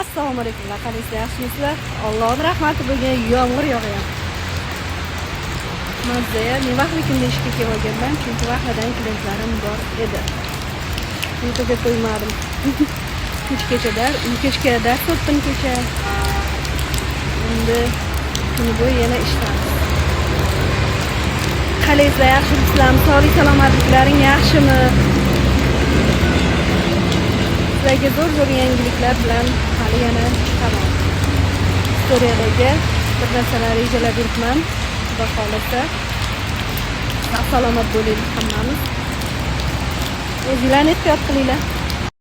Assalomu alaykum. Qanaqasiz, yaxshimisizlar? Allohning rahmati bugun yomg'ir yog'yapti. Mazza-ya, men vaqtli kunda ishga kelganman, chunki vaqtidan klientlarim bor edi. Uyquga qo'ymadim. Kechga dars o'tdim kecha. Endi kuni bo'yi yana ishdamiz. Qanaqasiz, yaxshimisizlar? Sog'lik salomatliklaring yaxshimi? Sizlarga zo'r yangiliklar bilan hali yana chiqaman. Storiyadagi bir narsalar rejalab yuribman. Xudo xolasa sog' salomat bo'laylik hammamiz. O'zinglarni ehtiyot qilinglar.